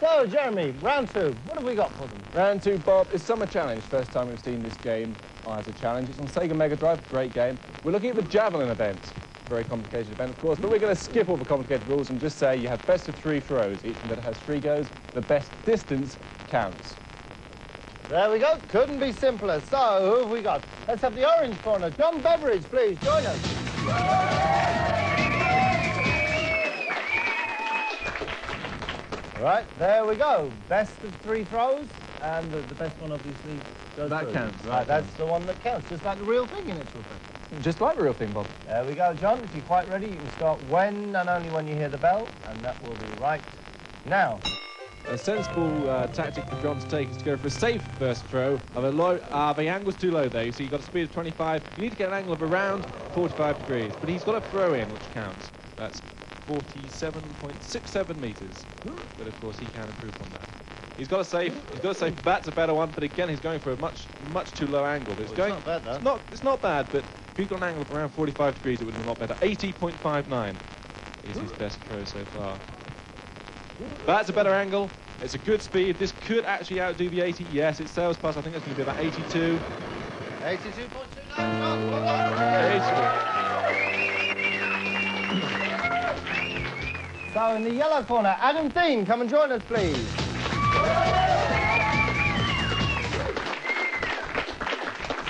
So, Jeremy, round two, what have we got for them? Round two, Bob, is Summer Challenge. First time we've seen this game as a challenge. It's on Sega Mega Drive, great game. We're looking at the javelin event. Very complicated event, of course, but we're going to skip all the complicated rules and just say you have best of 3 throws. Each one that has 3 goes, the best distance counts. There we go. Couldn't be simpler. So, who have we got? Let's have the orange corner. John Beveridge, please, join us. Right, there we go. Best of 3 throws, and the best one obviously goes That through. counts, right? That's the one that counts, just like the real thing in its effect. Just like the real thing, Bob. There we go, John. If you're quite ready, you can start when and only when you hear the bell, and that will be right now. A sensible tactic for John to take is to go for a safe first throw of a low. The angle's too low there. You see, you've got a speed of 25. You need to get an angle of around 45 degrees, but he's got a throw in, which counts. That's 47.67 meters. But of course, he can improve on that. He's got a safe. That's a better one, but again, he's going for a much too low angle. But it's not bad, though. It's not bad, but if he'd got an angle of around 45 degrees, it would have been a lot better. 80.59 is his best throw so far. That's a better angle. It's a good speed. This could actually outdo the 80. Yes, it sails past. I think it's going to be about 82. 82.29. So in the yellow corner, Adam Dean, come and join us, please.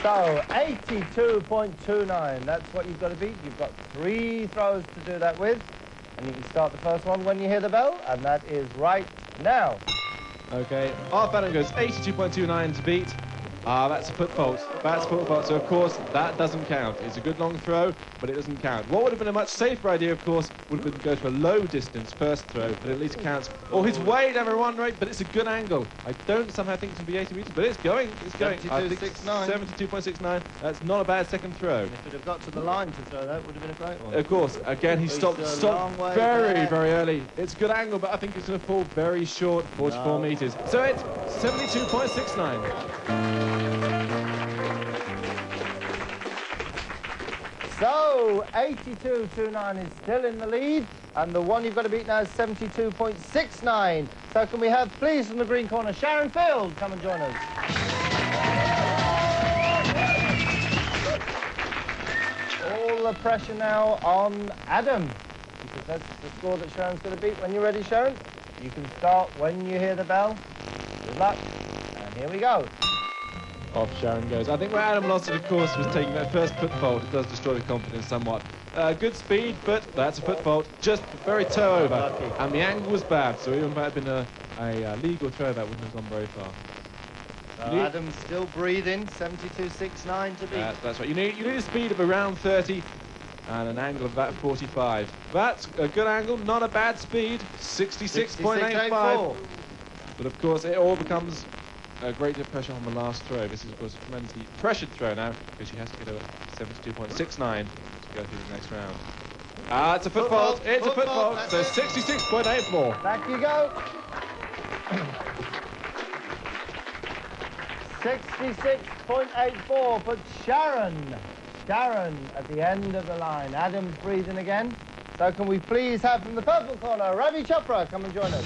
So 82.29. That's what you've got to beat. You've got 3 throws to do that with. And you can start the first one when you hear the bell, and that is right now. Okay, our pattern goes 82.29 to beat. That's a foot fault. That's a foot fault, so of course that doesn't count. It's a good long throw, but it doesn't count. What would have been a much safer idea, of course, would have been to go for a low distance first throw, but at least it counts. Or his weight, everyone, right? But it's a good angle. I don't somehow think it's going to be 80 meters, but it's going. It's going. 72.69. 72.69. That's not a bad second throw. If it had got to the line to throw that, would have been a great one. Of course, again, he stopped very early. It's a good angle, but I think it's going to fall very short, 44 meters. So it's 72.69. So 82.29 is still in the lead, and the one you've got to beat now is 72.69. So can we have, please, from the green corner, Sharon Field, come and join us. All the pressure now on Adam, because that's the score that Sharon's going to beat. When you're ready, Sharon, you can start when you hear the bell. Good luck, and here we go. Off Sharon goes. I think where Adam lost it, of course, was taking that first foot fault. It does destroy the confidence somewhat. Good speed, but that's a foot fault. Just very toe over. Lucky. And the angle was bad, so even if it had been a legal throw, that wouldn't have gone very far. Adam's still breathing, 72.69 to beat. That's right. You need a speed of around 30 and an angle of about 45. That's a good angle, not a bad speed, 66.85. But of course, it all becomes greater pressure on the last throw. This is, of course, a tremendously pressured throw now, because she has to get a 72.69 to go through the next round. It's a foot fault. It's a foot fault. So 66.84. Back you go. 66.84 for Sharon. Sharon at the end of the line. Adam's breathing again. So can we please have from the purple corner, Ravi Chopra, come and join us.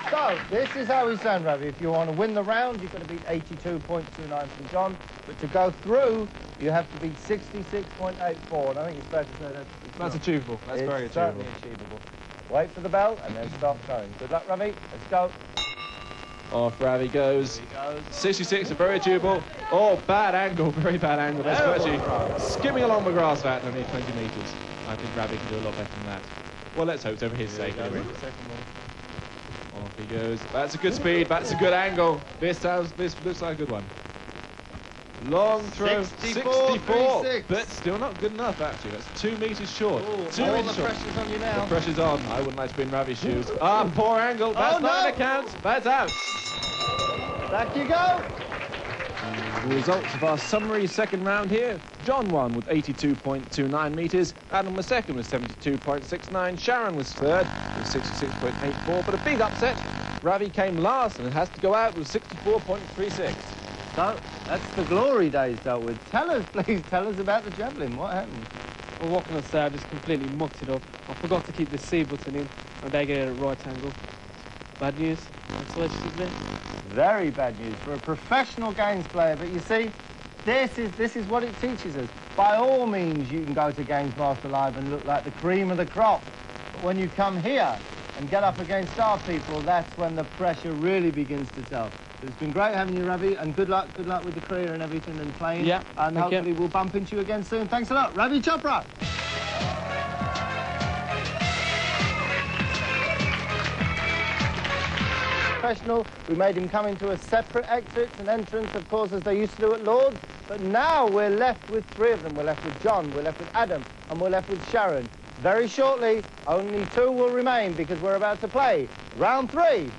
So, this is how we stand, Ravi. If you want to win the round, you've got to beat 82.29 from John. But to go through, you have to beat 66.84. And I think it's fair to say That's achievable. That's very achievable. Certainly achievable. Wait for the bell and then start throwing. Good luck, Ravi. Let's go. Off Ravi goes. 66, very achievable. Oh, bad angle, very bad angle. That's actually skimming along the grass vat, only 20 meters. I think Ravi can do a lot better than that. Well, let's hope so for his sake, anyway. Off he goes. That's a good speed. That's a good angle. This looks like a good one. Long throw. 64. But still not good enough, actually. That's 2 meters short. Ooh, 2 all meters the short. pressure's on you now. The pressure's on. I wouldn't like to be in Ravi's shoes. Poor angle. That's not going to count. That's out. Back you go. The results of our summary second round here. John won with 82.29 meters. Adam was second with 72.69. Sharon was third with 66.84. But a big upset. Ravi came last and has to go out with 64.36. So, that's the glory days dealt with. Tell us, please, tell us about the javelin. What happened? Well, what can I say? I just completely mucked it up. I forgot to keep the C button in, and they get it at right angle. Bad news, unfortunately. Very bad news for a professional games player, but you see, this is what it teaches us. By all means, you can go to Games Master Live and look like the cream of the crop. But when you come here and get up against our people, that's when the pressure really begins to tell. It's been great having you, Ravi, and good luck with the career and everything and playing. Yeah, and hopefully we'll bump into you again soon. Thanks a lot, Ravi Chopra. Professional, we made him come into a separate exit and entrance, of course, as they used to do at Lord's. But now we're left with three of them. We're left with John, we're left with Adam, and we're left with Sharon. Very shortly, only two will remain because we're about to play round 3.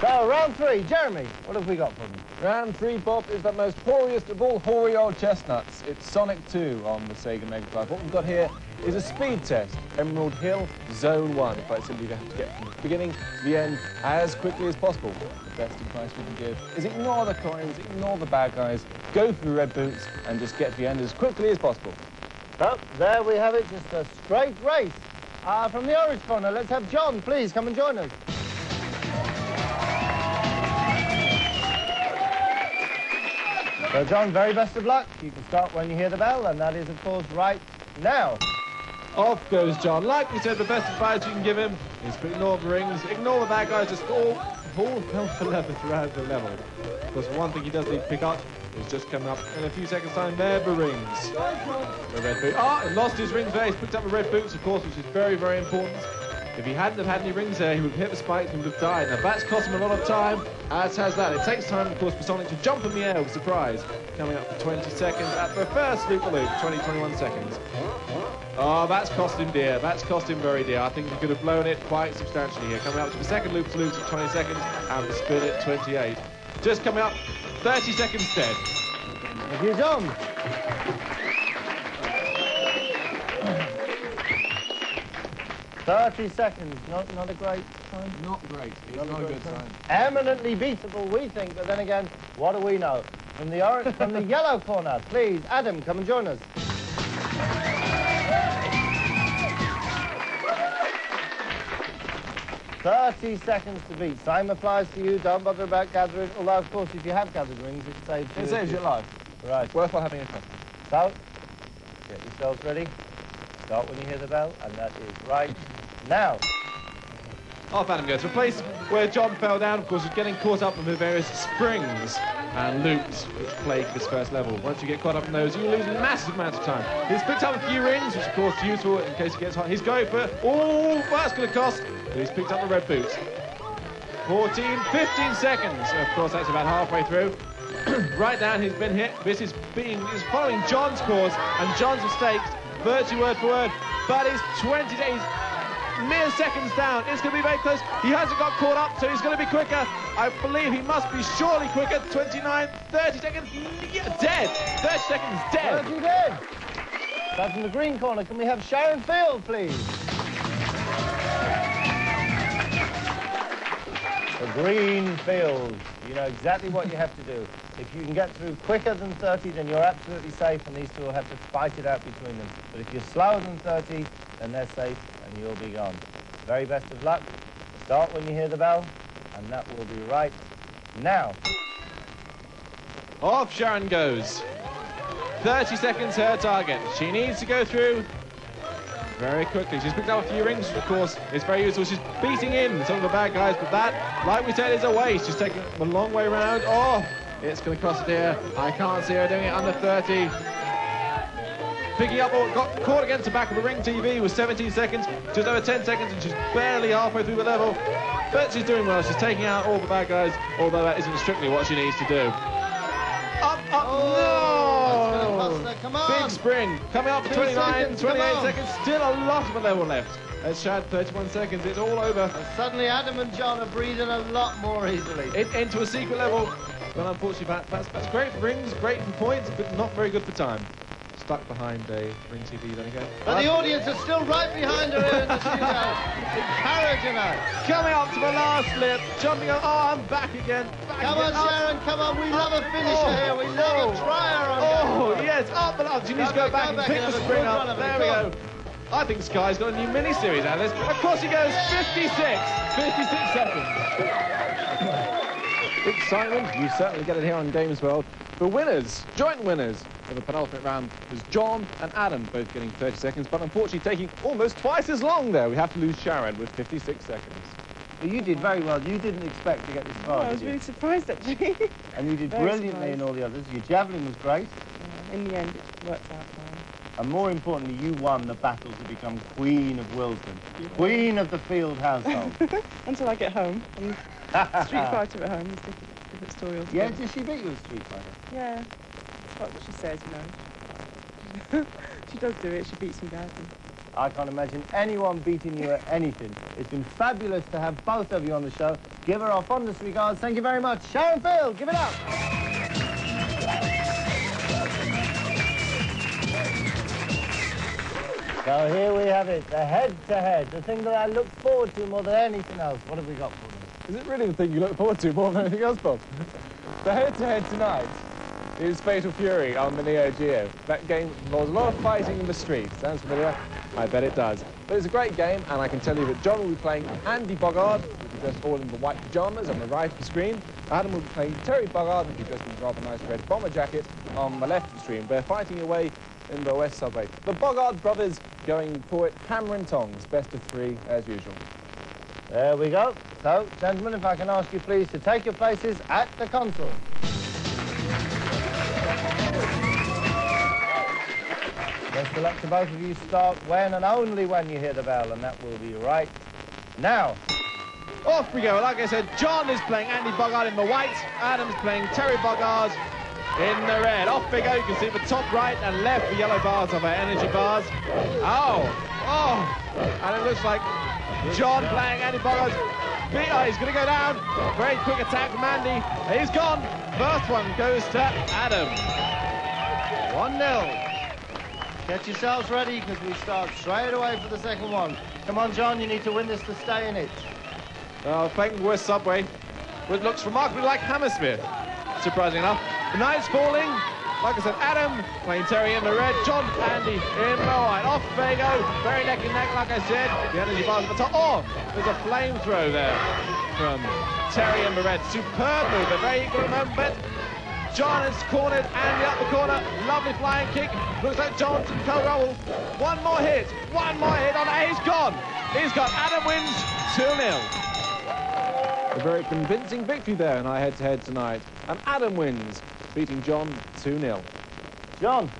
So, round 3, Jeremy, what have we got for them? Round 3, Bob, is the most hoariest of all hoary old chestnuts. It's Sonic 2 on the Sega Mega Drive. What we've got here is a speed test. Emerald Hill, Zone 1. Quite simply, you have to get from the beginning to the end as quickly as possible. The best advice we can give is ignore the coins, ignore the bad guys, go for the red boots, and just get to the end as quickly as possible. So, there we have it, just a straight race. From the orange corner, let's have John, please, come and join us. So, John, very best of luck. You can start when you hear the bell, and that is, of course, right now. Off goes John. Like we said, the best advice you can give him is to ignore the rings, ignore the bad guys, just all hell for leather throughout the level. Because one thing he does need to pick up is just coming up in a few seconds' time. There, the rings. The red boot. He lost his rings there. He's picked up the red boots, of course, which is very, very important. If he hadn't have had any rings there, he would have hit the spikes and would have died. Now, that's cost him a lot of time, as has that. It takes time, of course, for Sonic to jump in the air with surprise. Coming up for 20 seconds at the first loop-a-loop, 21 seconds. Oh, that's cost him dear. That's cost him very dear. I think he could have blown it quite substantially here. Coming up to the second loop-a-loop at 20 seconds and the spin at 28. Just coming up, 30 seconds dead. Thank you, John. 30 seconds, not a great time? Not great. It's not a good time. Eminently beatable, we think, but then again, what do we know? From the orange, from the yellow corner, please, Adam, come and join us. "30 seconds to beat. Same applies to you. Don't bother about gathering. Although, of course, if you have gathered rings, it saves you. It saves your life. Right. Worthwhile having a cost. So, get yourselves ready. Start when you hear the bell, and that is right now. Off Adam goes to a place where John fell down. Of course, he's getting caught up in the various springs and loops which plague this first level. Once you get caught up in those, you lose massive amounts of time. He's picked up a few rings, which of course is useful in case he gets hot. He's going for, that's going to cost, but he's picked up the red boots. 14, 15 seconds. Of course, that's about halfway through. Right down, he's been hit. This is following John's course and John's mistakes, virtually word for word, but he's 20 days. Mere seconds down. It's going to be very close. He hasn't got caught up, so he's going to be quicker. I believe he must be surely quicker. 29, 30 seconds. Yeah, dead. 30 seconds dead. 30 dead. So from the green corner, can we have Sharon Field, please? The green field. You know exactly what you have to do. If you can get through quicker than 30, then you're absolutely safe, and these two will have to fight it out between them. But if you're slower than 30, then they're safe, and you'll be gone. Very best of luck. Start when you hear the bell, and that will be right now. Off Sharon goes. 30 seconds her target. She needs to go through very quickly. She's picked up a few rings, which of course is very useful. She's beating in some of the bad guys, but that, like we said, is a waste. She's taking a long way around. Oh, it's going to cost her dear. I can't see her doing it under 30. Picking up, got caught against the back of the ring TV with 17 seconds, just over 10 seconds, and she's barely halfway through the level. But she's doing well. She's taking out all the bad guys, although that isn't strictly what she needs to do. Up, no! Come on! Big spring. Coming up for 29, 28 seconds. Still a lot of a level left. As Shad, 31 seconds. It's all over. And suddenly Adam and John are breathing a lot more easily. Into a secret level. But unfortunately, that's great for rings, great for points, but not very good for time. stuck behind a Ring TV. There we go. But the audience is still right behind her here in the studio. Encouraging her. Coming up to the last lip, jumping up. Oh, I'm back again. Come on, Sharon, come on. We love a finisher here. We love a trier on Oh, that. yes, up and up. She needs to go back and pick the spring up. There we go. I think Sky's got a new mini-series out of this. Across he goes, 56 seconds. Excitement, you certainly get it here on Games World. The winners, joint winners of the penultimate round was John and Adam, both getting 30 seconds, but unfortunately taking almost twice as long there. We have to lose Sharon with 56 seconds. Well, you did very well. You didn't expect to get this far, I was really surprised, actually. And you did Very brilliantly surprised. in all the others. Your javelin was great. Yeah, in the end, it worked out fine. And more importantly, you won the battle to become Queen of Wilson. Queen of the field household. Until I get home. And Street Fighter at home is different story altogether. Yeah, did she beat you at Street Fighter? Yeah, that's what she says, you know. She does do it, she beats me badly. I can't imagine anyone beating you at anything. It's been fabulous to have both of you on the show. Give her our fondest regards. Thank you very much. Sharon Field, give it up. So here we have it, the head-to-head, the thing that I look forward to more than anything else. What have we got for them? Is it really the thing you look forward to more than anything else, Bob? The head-to-head tonight is Fatal Fury on the Neo Geo. That game involves a lot of fighting in the streets. Sounds familiar? I bet it does. But it's a great game, and I can tell you that John will be playing Andy Bogard, who's dressed all in the white pyjamas on the right of the screen. Adam will be playing Terry Bogard, who's dressed in a rather nice red bomber jacket on the left of the screen. They're fighting away in the West Subway. The Bogard brothers going for it, hammer and tongs, best of three as usual. There we go. So, gentlemen, if I can ask you please to take your places at the console. Best of luck to both of you. Start when and only when you hear the bell, and that will be right now. Off we go. Like I said, John is playing Andy Bogard in the white. Adam's playing Terry Bogard in the red. Off we go. You can see the top right and left, the yellow bars of our energy bars. And it looks like John playing Andy Bogard. He's going to go down. Very quick attack from Andy. He's gone. First one goes to Adam. 1-0. Get yourselves ready, because we start straight away for the second one. Come on, John, you need to win this to stay in it. Playing West Subway, which looks remarkably like Hammersmith, surprisingly enough. The night's falling. Like I said, Adam playing Terry in the red, John, Andy in the white. Off they go, very neck and neck, like I said. The energy bars at the top. Oh, there's a flamethrower there from Terry in the red. Superb move, a very equal moment, but John has cornered Andy up the corner. Lovely flying kick. Looks like John can co-roll. One more hit on it. He's gone. Adam wins 2-0. A very convincing victory there in our head-to-head tonight. And Adam wins, beating John 2-0. John,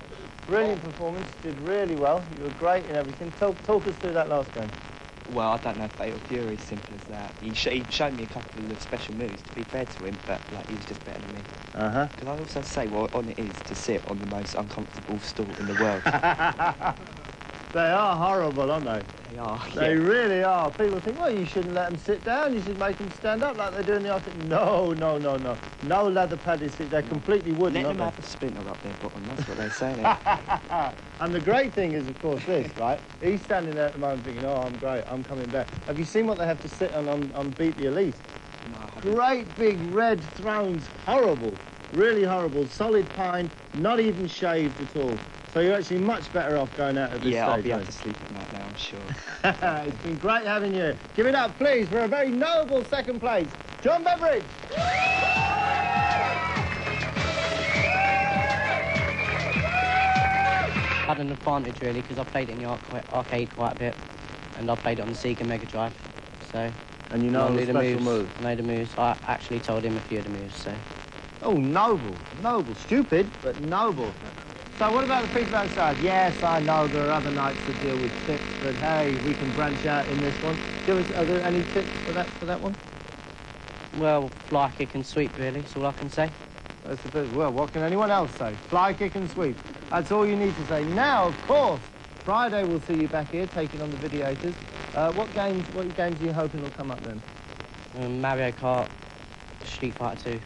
brilliant performance. Did really well. You were great in everything. Talk us through that last game. Well, I don't know if Fatal Fury is simple as that. He showed me a couple of special moves, to be fair to him, but like he was just better than me. Uh-huh. Can I also say what on it is to sit on the most uncomfortable stool in the world? They are horrible, aren't they? They are. They yeah. really are. People think, well, you shouldn't let them sit down. You should make them stand up like they do in the Arctic. No. No leather padded seat. They're completely wooden, Let aren't them they? have a splinter up their bottom. That's what they say. And the great thing is, of course, this, right? He's standing there at the moment thinking, oh, I'm great, I'm coming back. Have you seen what they have to sit on Beat the Elite? No, I haven't. Great big red thrones. Horrible. Really horrible. Solid pine, not even shaved at all. So you're actually much better off going out of this Yeah, stage. I'll be able mate. to sleep at night now, I'm sure. It's been great having you. Give it up, please, for a very noble second place, John Beveridge. Had an advantage really because I played it in the arcade quite a bit, and I played it on the Sega Mega Drive. So And you know I all knew the the special moves. moves. I know the moves. I actually told him a few of the moves. So Oh, noble. Stupid, but noble. So what about the people outside? Yes, I know there are other nights to deal with tips, but hey, we can branch out in this one. Are there any tips for that one? well, fly, kick, and sweep really. That's all I can say. That's the bit. Well, what can anyone else say? Fly, kick, and sweep. That's all you need to say. Now, of course, Friday we'll see you back here taking on the Videators. What games are you hoping will come up then? Mario Kart, Street Fighter 2.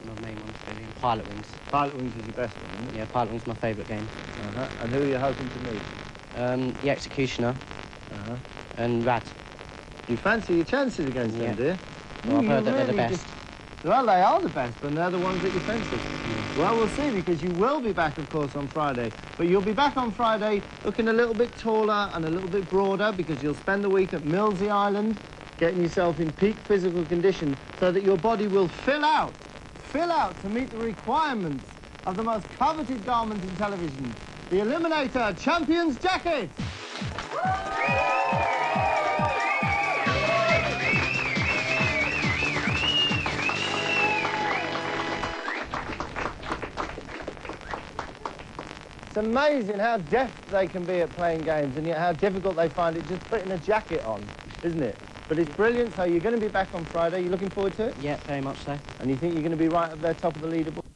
my main ones really. And Pilot Wings. Pilot Wings is your best one, isn't it? Yeah, Pilot Wings is my favourite game. And who are you hoping to meet? The Executioner and Rad. You fancy your chances against them, do you? Well, I've heard that they're the really best. Well, they are the best, but they're the ones that you fancy. Well, we'll see, because you will be back, of course, on Friday. But you'll be back on Friday looking a little bit taller and a little bit broader, because you'll spend the week at Millsy Island getting yourself in peak physical condition so that your body will fill out to meet the requirements of the most coveted garment in television, the Eliminator Champions Jacket. It's amazing how deft they can be at playing games, and yet how difficult they find it just putting a jacket on, isn't it? But it's brilliant. So you're going to be back on Friday. You looking forward to it? Yeah, very much so. And you think you're going to be right up there, top of the leaderboard?